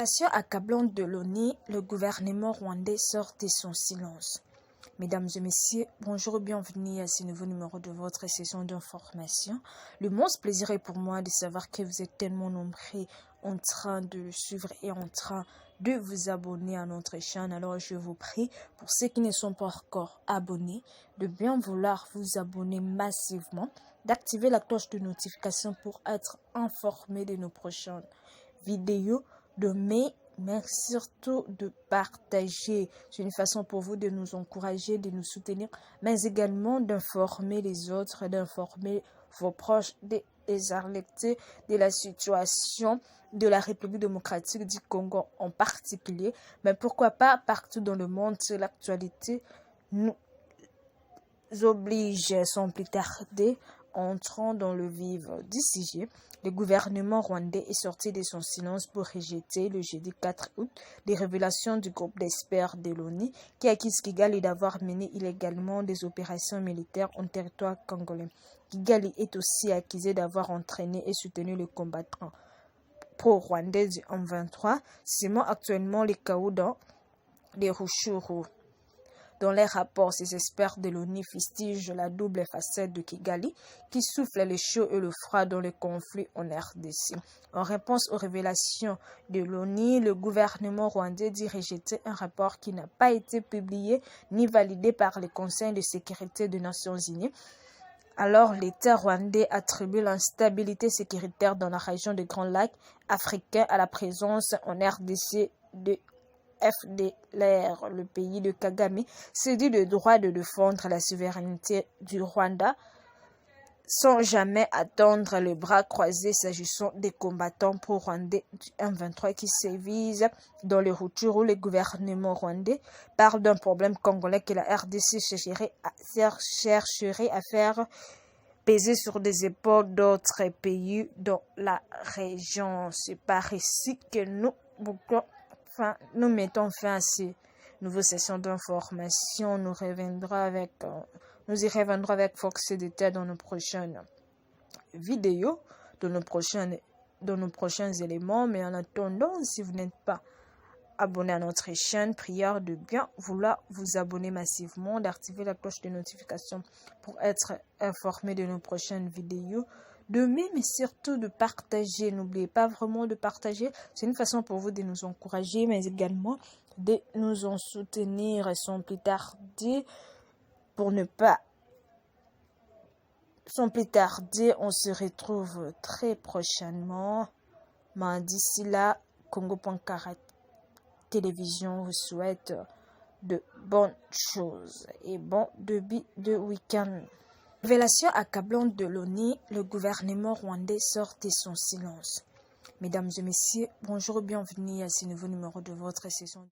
Révélation accablante de l'ONU, le gouvernement rwandais sort de son silence. Mesdames et messieurs, bonjour et bienvenue à ce nouveau numéro de votre session d'information. L'immense plaisir est pour moi de savoir que vous êtes tellement nombreux en train de le suivre et en train de vous abonner à notre chaîne. Alors je vous prie, pour ceux qui ne sont pas encore abonnés, de bien vouloir vous abonner massivement, d'activer la cloche de notification pour être informé de nos prochaines vidéos, mais surtout de partager. C'est une façon pour vous de nous encourager, de nous soutenir, mais également d'informer les autres, d'informer vos proches, de les alerter de la situation de la République démocratique du Congo en particulier, mais pourquoi pas partout dans le monde. L'actualité nous oblige sans plus tarder. Entrant dans le vif du sujet, le gouvernement rwandais est sorti de son silence pour rejeter le jeudi 4 août les révélations du groupe d'experts de l'ONU qui accuse Kigali d'avoir mené illégalement des opérations militaires en territoire congolais. Kigali est aussi accusé d'avoir entraîné et soutenu les combattants pro-rwandais du M23, semant actuellement les chaos dans les Rutshuru. Dans les rapports, ces experts de l'ONU fustigent la double facette de Kigali qui souffle le chaud et le froid dans le conflit en RDC. En réponse aux révélations de l'ONU, le gouvernement rwandais dit rejeter un rapport qui n'a pas été publié ni validé par le Conseil de sécurité des Nations Unies. Alors, l'État rwandais attribue l'instabilité sécuritaire dans la région des Grands Lacs africains à la présence en RDC de FDLR, le pays de Kagame, se dit le droit de défendre la souveraineté du Rwanda sans jamais attendre les bras croisés s'agissant des combattants pro-rwandais du M23 qui sévissent dans les Rutshuru où le gouvernement rwandais parle d'un problème congolais que la RDC chercherait à faire peser sur des épaules d'autres pays dans la région. C'est par ici que nous mettons fin à ces nouvelles sessions d'information. Nous y reviendrons avec force d'État dans nos prochaines vidéos, dans nos prochains éléments. Mais en attendant, si vous n'êtes pas abonné à notre chaîne, prière de bien vouloir vous abonner massivement, d'activer la cloche de notification pour être informé de nos prochaines vidéos. Mais surtout de partager. N'oubliez pas vraiment de partager. C'est une façon pour vous de nous encourager, mais également de nous en soutenir sans plus tarder. Sans plus tarder, on se retrouve très prochainement. Mais d'ici là, Congo.Kara Télévision vous souhaite de bonnes choses et bon début de week-end. Révélation accablante de l'ONU, le gouvernement rwandais sort de son silence. Mesdames et messieurs, bonjour et bienvenue à ce nouveau numéro de votre session.